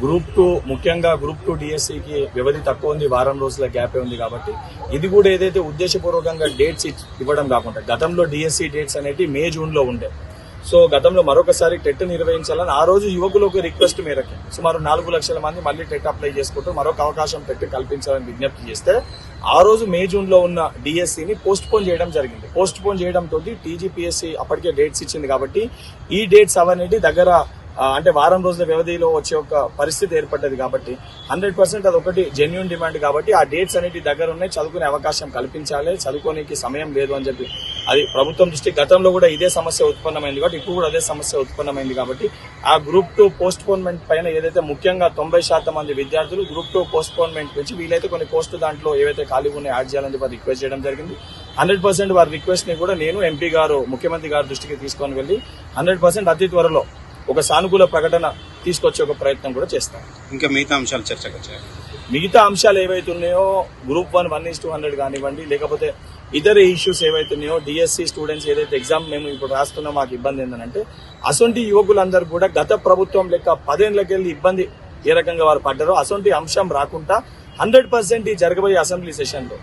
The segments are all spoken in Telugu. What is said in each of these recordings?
గ్రూప్ 2 ముఖ్యంగా గ్రూప్ 2 డిఎస్సికి వ్యవధి తక్కువ ఉంది, వారం రోజుల గ్యాపే ఉంది కాబట్టి ఇది కూడా ఏదైతే ఉద్దేశపూర్వకంగా డేట్స్ ఇవ్వడం కాకుండా గతంలో డిఎస్సి డేట్స్ అనేవి మే జూన్లో ఉండే. సో గతంలో మరొకసారి టెట్ నిర్వహించాలని ఆ రోజు యువకులకు రిక్వెస్ట్ మేరకు సుమారు 4 లక్షల మంది మళ్ళీ టెట్ అప్లై చేసుకుంటూ మరొక అవకాశం టెట్ కల్పించాలని విజ్ఞప్తి చేస్తే ఆ రోజు మే జూన్ లో ఉన్న డిఎస్సిని పోస్ట్ పోన్ చేయడం జరిగింది. పోస్ట్ పోన్ చేయడంతో టీజీపీఎస్సీ అప్పటికే డేట్స్ ఇచ్చింది కాబట్టి ఈ డేట్స్ అవన్నీ దగ్గర అంటే వారం రోజుల వ్యవధిలో వచ్చే ఒక పరిస్థితి ఏర్పడ్డది కాబట్టి 100% అది ఒకటి జెన్యూన్ డిమాండ్ కాబట్టి ఆ డేట్స్ అనేవి దగ్గర ఉన్నాయి, చదువుకునే అవకాశం కల్పించాలి, చదువుకోనికి సమయం లేదు అని చెప్పి అది ప్రభుత్వం దృష్టి. గతంలో కూడా ఇదే సమస్య ఉత్పన్నమైంది కాబట్టి ఇప్పుడు కూడా అదే సమస్య ఉత్పన్నమైంది కాబట్టి ఆ గ్రూప్ 2 పోస్ట్ పోన్మెంట్ పైన ఏదైతే ముఖ్యంగా 90% మంది విద్యార్థులు గ్రూప్ 2 పోస్ట్ పోన్మెంట్ నుంచి వీలైతే కొన్ని పోస్టులు దాంట్లో ఏవైతే ఖాళీగా ఉన్నాయో యాడ్ చేయాలని చెప్పి రిక్వెస్ట్ చేయడం జరిగింది. 100% వారి రిక్వెస్ట్ ని కూడా నేను ఎంపీ గారు ముఖ్యమంత్రి గారి దృష్టికి తీసుకొని వెళ్లి 100% అతి త్వరలో ఒక సానుకూల ప్రకటన తీసుకొచ్చే ఒక ప్రయత్నం కూడా చేస్తాం. ఇంకా మిగతా అంశాలు చర్చకు వచ్చాయి. మిగతా అంశాలు ఏవైతే ఉన్నాయో గ్రూప్ 1 1:100 కానివ్వండి, లేకపోతే ఇతర ఇష్యూస్ ఏవైతే ఉన్నాయో డిఎస్సి స్టూడెంట్స్ ఏదైతే ఎగ్జామ్ మేము ఇప్పుడు రాస్తున్నాం మాకు ఇబ్బంది ఏంటంటే అసొంటి యువకులందరూ కూడా గత ప్రభుత్వం లెక్క 10 ఏళ్లకెళ్ళి ఇబ్బంది ఏ రకంగా వారు పడ్డారో అసొంటి అంశం రాకుండా 100% ఈ జరగబోయే అసెంబ్లీ సెషన్ లో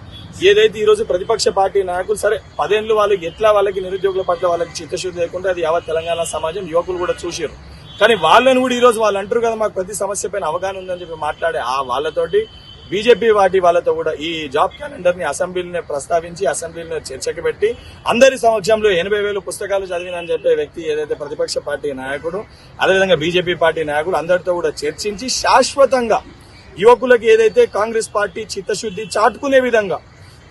ఏదైతే ఈ రోజు ప్రతిపక్ష పార్టీ నాయకులు సరే 10 ఏళ్ళు వాళ్ళకి నిరుద్యోగుల పట్ల వాళ్ళకి చిత్తశుద్ధి లేకుండా అది యావత్ తెలంగాణ సమాజం యువకులు కూడా చూసారు. కానీ వాళ్ళని కూడా ఈ రోజు వాళ్ళు అంటారు కదా మాకు ప్రతి సమస్య పైన అవగాహన ఉందని చెప్పి మాట్లాడే ఆ వాళ్ళతోటి బీజేపీ పార్టీ వాళ్ళతో కూడా ఈ జాబ్ క్యాలెండర్ ని అసెంబ్లీని ప్రస్తావించి అసెంబ్లీలో చర్చకు పెట్టి అందరి సమక్షంలో 80,000 పుస్తకాలు చదివినని చెప్పే వ్యక్తి ఏదైతే ప్రతిపక్ష పార్టీ నాయకుడు అదేవిధంగా బీజేపీ పార్టీ నాయకులు అందరితో కూడా చర్చించి శాశ్వతంగా యువకులకు ఏదైతే కాంగ్రెస్ పార్టీ చిత్తశుద్ధి చాటుకునే విధంగా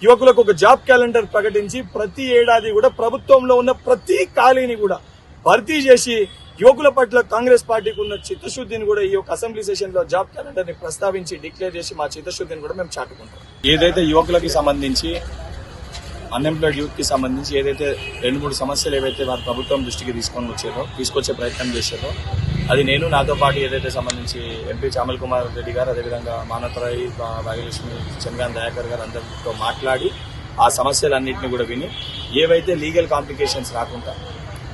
యువకులకు ఒక జాబ్ క్యాలెండర్ ప్రకటించి ప్రతి ఏడాది కూడా ప్రభుత్వంలో ఉన్న ప్రతి ఖాళీని కూడా భర్తీ చేసి యువకుల పట్ల కాంగ్రెస్ పార్టీకి ఉన్న చిత్తశుద్ధిని కూడా ఈ యొక్క అసెంబ్లీ సెషన్ లో జాబ్ క్యాలెండర్ ని ప్రస్తావించి డిక్లేర్ చేసి మా చిత్తశుద్ధిని కూడా మేము చాటుకుంటాం. ఏదైతే యువకులకి సంబంధించి అన్ఎంప్లాయిడ్ యూత్ కి సంబంధించి ఏదైతే 2-3 సమస్యలు ఏవైతే వారు ప్రభుత్వం దృష్టికి తీసుకొచ్చే ప్రయత్నం చేశారో అది నేను నాతో పాటు ఏదైతే సంబంధించి ఎంపీ చామల్ కుమార్ రెడ్డి గారు అదేవిధంగా మానవతరాయి భాగ్యలక్ష్మి చంద్రకాంత్ దయాకర్ గారు అందరితో మాట్లాడి ఆ సమస్యలన్నింటినీ కూడా విని ఏవైతే లీగల్ కాంప్లికేషన్స్ రాకుండా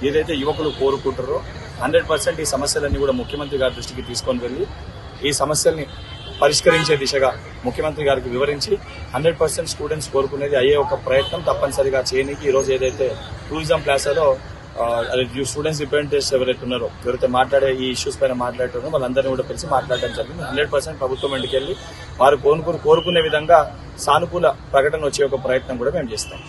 ఏదైతే యువకులు కోరుకుంటారో 100% ఈ సమస్యలన్నీ కూడా ముఖ్యమంత్రి గారి దృష్టికి తీసుకొని వెళ్ళి ఈ సమస్యల్ని పరిష్కరించే దిశగా ముఖ్యమంత్రి గారికి వివరించి 100% స్టూడెంట్స్ కోరుకునేది అయ్యే ఒక ప్రయత్నం తప్పనిసరిగా చేయడానికి ఈ రోజు ఏదైతే టూరిజం ప్లాసాలో స్టూడెంట్స్ రిప్రజెంటేటివ్స్ ఎవరైతే ఉన్నారో ఎవరైతే మాట్లాడే ఈ ఇష్యూస్ పైన మాట్లాడుతున్నారో వాళ్ళందరినీ కూడా పిలిచి మాట్లాడడం జరిగింది. 100% ప్రభుత్వం ఇంటికెళ్లి వారు కోరుకునే విధంగా సానుకూల ప్రకటన వచ్చే ఒక ప్రయత్నం కూడా మేము చేస్తాం.